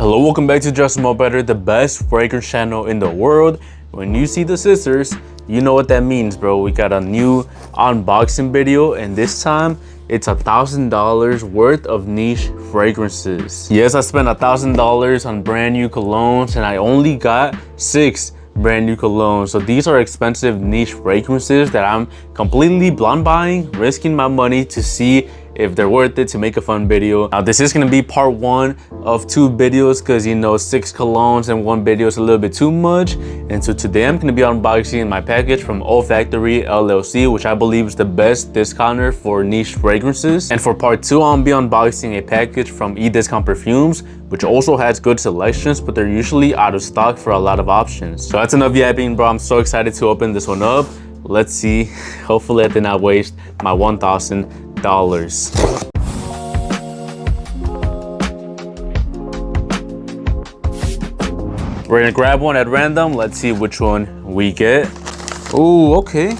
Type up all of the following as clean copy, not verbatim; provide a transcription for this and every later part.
Hello, welcome back to Just More Better, the best fragrance channel in the world. When you see the scissors, you know what that means, bro. We got a new unboxing video, and this time it's $1,000 worth of niche fragrances. Yes, I spent $1,000 on brand new colognes, and I only got 6 brand new colognes. So these are expensive niche fragrances that I'm completely blind buying, risking my money to see if they're worth it, to make a fun video. Now this is gonna be part 1 of 2 videos because, you know, 6 colognes in one video is a little bit too much. And so today I'm gonna be unboxing my package from Olfactory LLC, which I believe is the best discounter for niche fragrances. And for part 2, I'll be unboxing a package from eDiscount Perfumes, which also has good selections, but they're usually out of stock for a lot of options. So that's enough yapping, bro. I'm so excited to open this one up. Let's see. Hopefully I did not waste my $1,000. We're gonna grab one at random. Let's see which one we get. Ooh, okay.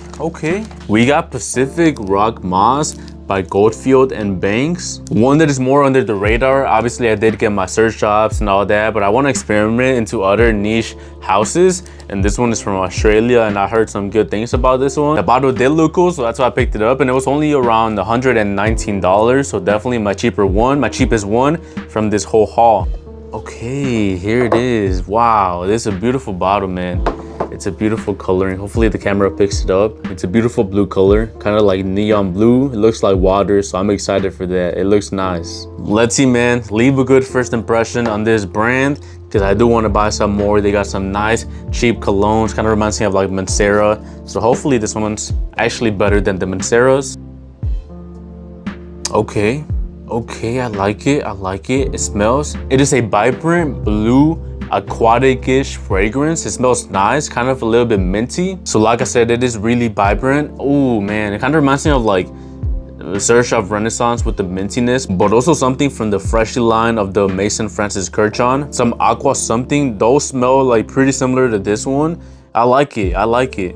We got Pacific Rock Moss by Goldfield and Banks. One that is more under the radar. Obviously, I did get my Xerjoffs and all that, but I want to experiment into other niche houses. And this one is from Australia, and I heard some good things about this one. The bottle did look cool, so that's why I picked it up, and it was only around $119, so definitely my cheapest one from this whole haul. Okay, here it is. Wow, this is a beautiful bottle, man. It's a beautiful coloring. Hopefully the camera picks it up. It's a beautiful blue color, kind of like neon blue. It looks like water, so I'm excited for that. It looks nice. Let's see, man. Leave a good first impression on this brand, because I do want to buy some more. They got some nice cheap colognes. Kind of reminds me of like Mancera. So hopefully this one's actually better than the Manceras. Okay, I like it. It smells. It is a vibrant blue aquatic-ish fragrance. It smells nice, kind of a little bit minty. So like I said, it is really vibrant. Oh man, it kind of reminds me of like Xerjoff Renaissance with the mintiness, but also something from the Freshly line of the Mason Francis Kirchhoff. Some aqua something. Those smell like pretty similar to this one. I like it.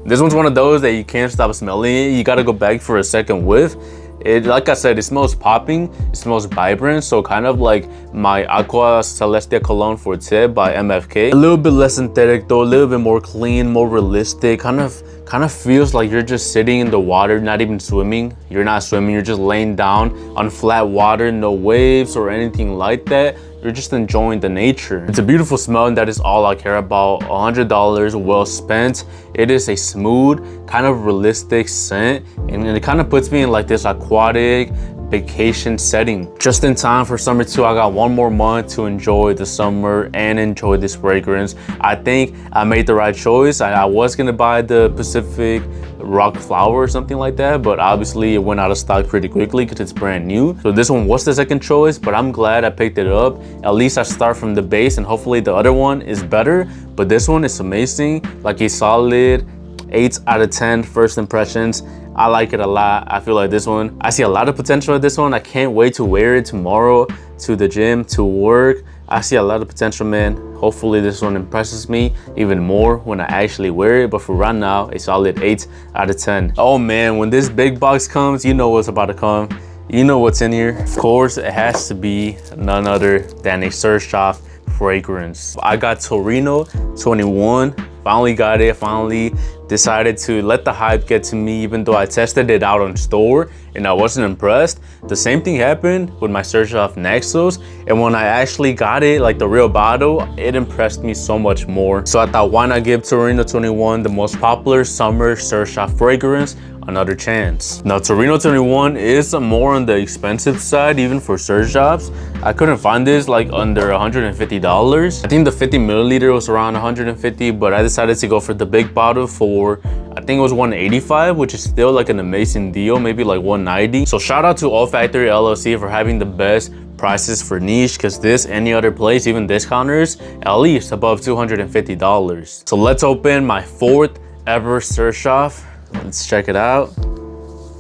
This one's one of those that you can't stop smelling it. You gotta go back for a second whiff. It, like I said, it smells popping, it smells vibrant, so kind of like my Aqua Celestia Cologne Forte by MFK. A little bit less synthetic though, a little bit more clean, more realistic. Kind of feels like you're just sitting in the water, not even swimming. You're not swimming, you're just laying down on flat water, no waves or anything like that. You're just enjoying the nature. It's a beautiful smell, and that is all I care about. $100 well spent. It is a smooth, kind of realistic scent, and it kind of puts me in like this aquatic vacation setting. Just in time for summer 2, I got 1 more month to enjoy the summer and enjoy this fragrance. I think I made the right choice. I was gonna buy the Pacific Rock Flower or something like that, but obviously it went out of stock pretty quickly because it's brand new. So this one was the second choice, but I'm glad I picked it up. At least I start from the base, and hopefully the other one is better, but this one is amazing. Like a solid 8 out of 10 first impressions. I like it a lot. I feel like this one, I see a lot of potential at this one. I can't wait to wear it tomorrow to the gym, to work. I see a lot of potential, man. Hopefully this one impresses me even more when I actually wear it. But for right now, a solid 8 out of 10. Oh man, when this big box comes, you know what's about to come. You know what's in here. Of course, it has to be none other than a Xerjoff fragrance. I got Torino 21. Finally got it. Finally decided to let the hype get to me, even though I tested it out on store and I wasn't impressed. The same thing happened with my Xerjoff Naxos, and when I actually got it, like the real bottle, it impressed me so much more. So I thought, why not give Torino 21, the most popular summer Xerjoff fragrance, another chance. Now Torino 21 is more on the expensive side, even for Xerjoffs. I couldn't find this like under $150. I think the 50 milliliter was around 150, but I decided to go for the big bottle for, I think it was 185, which is still like an amazing deal, maybe like 190. So shout out to Olfactory LLC for having the best prices for niche, because this, any other place, even discounters, at least above $250. So let's open my 4th ever Xerjoff. Let's check it out.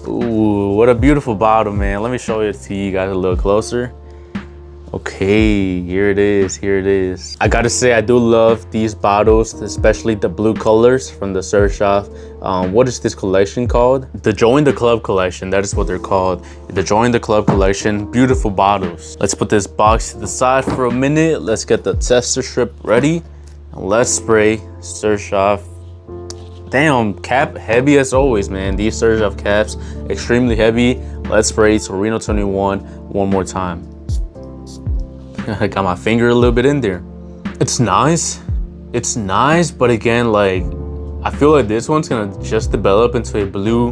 Ooh, what a beautiful bottle, man. Let me show it to you guys a little closer. Okay, here it is, here it is. I gotta say, I do love these bottles, especially the blue colors from the Xerjoff. What is this collection called? The Join the Club collection, that is what they're called. The Join the Club collection, beautiful bottles. Let's put this box to the side for a minute. Let's get the tester strip ready. And let's spray Xerjoff. Damn, cap heavy as always, man. These Xerjoff caps, extremely heavy. Let's spray Torino 21 one more time. I got my finger a little bit in there. It's nice, but again, like, I feel like this one's gonna just develop into a blue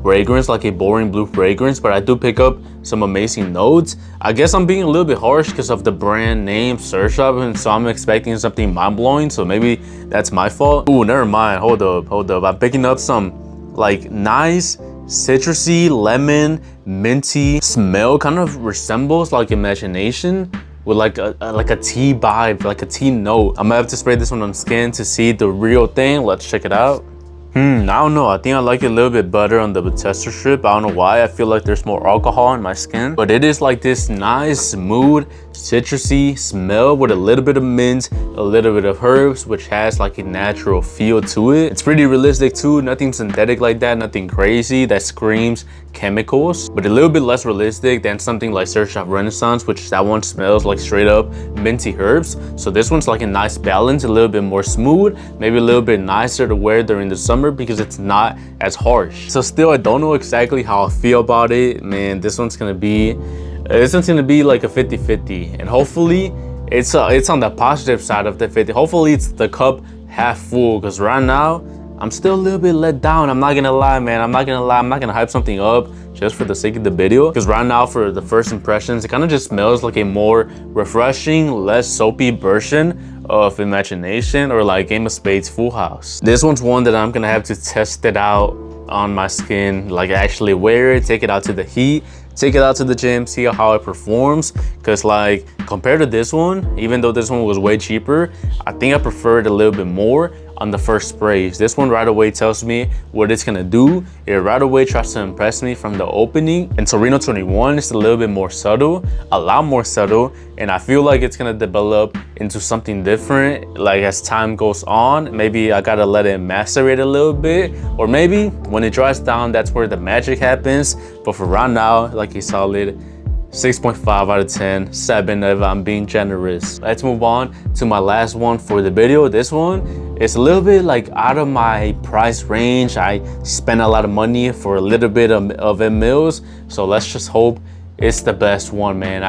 fragrance, like a boring blue fragrance, but I do pick up some amazing notes. I guess I'm being a little bit harsh because of the brand name Xerjoff, and so I'm expecting something mind-blowing, so maybe that's my fault. Ooh, never mind, hold up. I'm picking up some like nice citrusy, lemon, minty smell, kind of resembles like Imagination, with like a tea vibe, like a tea note. I'm gonna have to spray this one on skin to see the real thing. Let's check it out. I don't know. I think I like it a little bit better on the tester strip. I don't know why. I feel like there's more alcohol in my skin. But it is like this nice, smooth, citrusy smell with a little bit of mint, a little bit of herbs, which has like a natural feel to it. It's pretty realistic too. Nothing synthetic like that. Nothing crazy that screams chemicals, but a little bit less realistic than something like Xerjoff Renaissance, which that one smells like straight up minty herbs. So this one's like a nice balance, a little bit more smooth, maybe a little bit nicer to wear during the summer because it's not as harsh. So still, I don't know exactly how I feel about it, man. This one's gonna be like a 50-50, and hopefully it's on the positive side of the 50. Hopefully it's the cup half full, because right now I'm still a little bit let down. I'm not gonna lie, man. I'm not gonna hype something up just for the sake of the video, because right now, for the first impressions, it kind of just smells like a more refreshing, less soapy version of Imagination or like Game of Spades Full House. This one's one that I'm gonna have to test it out on my skin, like actually wear it, take it out to the heat, take it out to the gym, see how it performs. Because like, compared to this one, even though this one was way cheaper, I think I prefer it a little bit more on the first sprays. This one right away tells me what it's gonna do. It right away tries to impress me from the opening. And Torino 21 is a little bit more subtle, a lot more subtle, and I feel like it's gonna develop into something different like as time goes on. Maybe I gotta let it macerate a little bit, or maybe when it dries down, that's where the magic happens. But for right now, like a solid 6.5 out of 10, 7 if I'm being generous. Let's move on to my last one for the video. This one is a little bit like out of my price range. I spent a lot of money for a little bit of mls, so let's just hope it's the best one, man.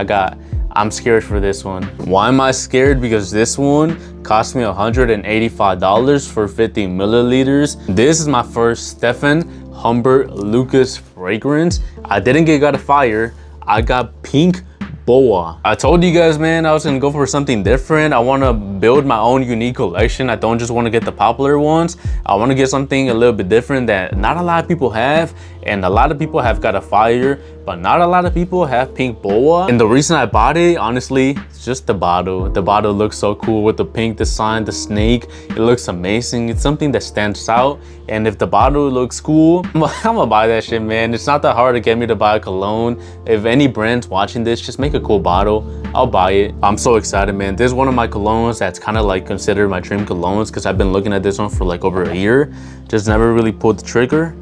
I'm scared for this one. Why am I scared? Because this one cost me $185 for 50 milliliters. This is my first Stefan Humbert Lucas fragrance. I didn't get God of Fire. I got Pink Boa. I told you guys, man, I was gonna go for something different. I wanna build my own unique collection. I don't just wanna get the popular ones. I wanna get something a little bit different that not a lot of people have. And a lot of people have got a fire, but not a lot of people have Pink Boa. And the reason I bought it, honestly, it's just the bottle. The bottle looks so cool with the pink design, the snake. It looks amazing. It's something that stands out. And if the bottle looks cool, I'm gonna buy that shit, man. It's not that hard to get me to buy a cologne. If any brand's watching this, just make a cool bottle. I'll buy it. I'm so excited, man. This is one of my colognes that's kind of like considered my dream colognes, because I've been looking at this one for like over a year. Just never really pulled the trigger.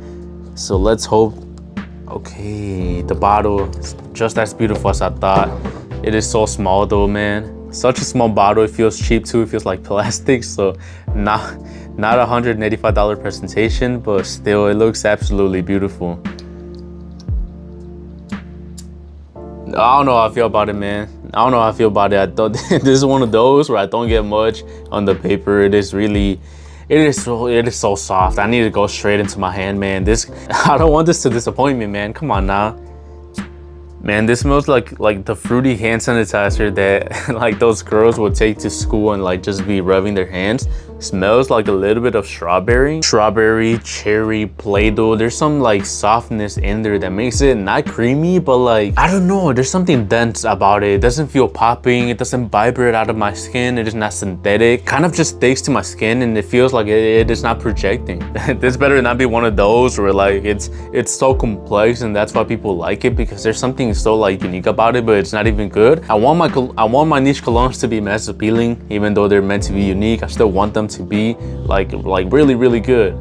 So let's hope. Okay, the bottle is just as beautiful as I thought. It is so small though, man. Such a small bottle. It feels cheap too. It feels like plastic. So not $185 presentation, but still it looks absolutely beautiful. I don't know how I feel about it, man. I don't know how I feel about it. I thought this is one of those where I don't get much on the paper. It is so soft. I need to go straight into my hand, man. I don't want this to disappoint me, man. Come on now. Man, this smells like the fruity hand sanitizer that like those girls would take to school and like just be rubbing their hands. smells like a little bit of strawberry, cherry, Play-Doh. There's some like softness in there that makes it not creamy, but like, I don't know, there's something dense about it. It doesn't feel popping, it doesn't vibrate out of my skin, it is not synthetic. Kind of just sticks to my skin and it feels like it is not projecting. This better not be one of those where like it's so complex and that's why people like it, because there's something so like unique about it, but it's not even good. I want my niche colognes to be mass appealing, even though they're meant to be unique. I still want them to be like really, really good.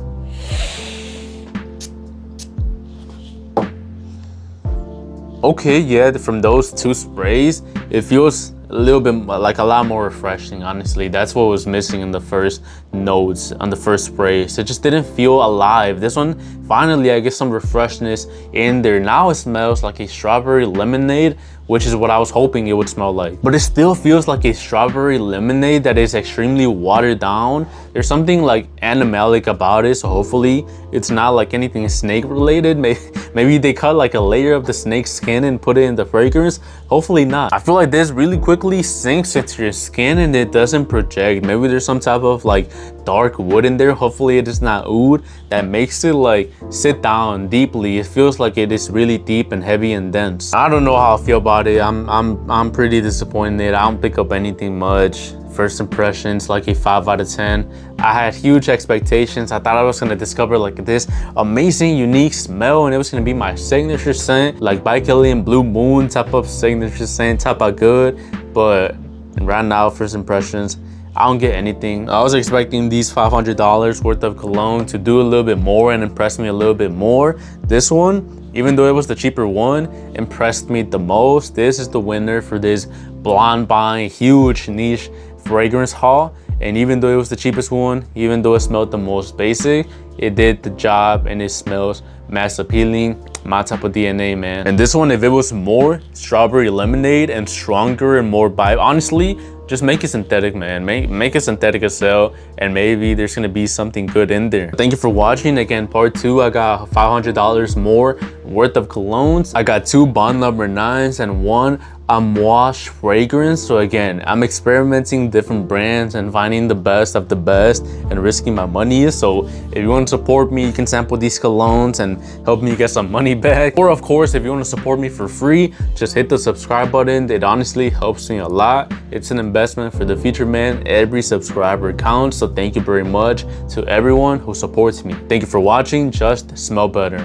Okay, yeah, from those two sprays, it feels a little bit like a lot more refreshing. Honestly, that's what was missing in the first notes on the first spray. So it just didn't feel alive. This one, finally, I get some refreshness in there. Now it smells like a strawberry lemonade, which is what I was hoping it would smell like. But it still feels like a strawberry lemonade that is extremely watered down. There's something like animalic about it, so hopefully it's not like anything snake related. Maybe they cut like a layer of the snake skin and put it in the fragrance. Hopefully not. I feel like this really quickly sinks into your skin and it doesn't project. Maybe there's some type of like dark wood in there. Hopefully it is not oud that makes it like sit down deeply. It feels like it is really deep and heavy and dense. I don't know how I feel about it. I'm pretty disappointed. I don't pick up anything much. First impressions, like a 5 out of 10. I had huge expectations. I thought I was gonna discover like this amazing, unique smell, and it was gonna be my signature scent, like By Kelly and Blue Moon type of signature scent, type of good. But right now, first impressions, I don't get anything. I was expecting these $500 worth of cologne to do a little bit more and impress me a little bit more. This one, even though it was the cheaper one, impressed me the most. This is the winner for this blonde buying huge niche fragrance haul. And even though it was the cheapest one, even though it smelled the most basic, it did the job and it smells mass appealing. My type of DNA, man. And this one, if it was more strawberry lemonade and stronger and more vibe, honestly, just make it synthetic, man. Make it synthetic as hell, and maybe there's gonna be something good in there. Thank you for watching. Again, part 2, I got $500 more worth of colognes. I got 2 Bond Number 9s and 1 Amouage fragrance. So again, I'm experimenting different brands and finding the best of the best and risking my money. So if you want to support me, you can sample these colognes and help me get some money back. Or of course, if you want to support me for free, just hit the subscribe button. It honestly helps me a lot. It's an investment for the future, man. Every subscriber counts. So thank you very much to everyone who supports me. Thank you for watching. Just smell better.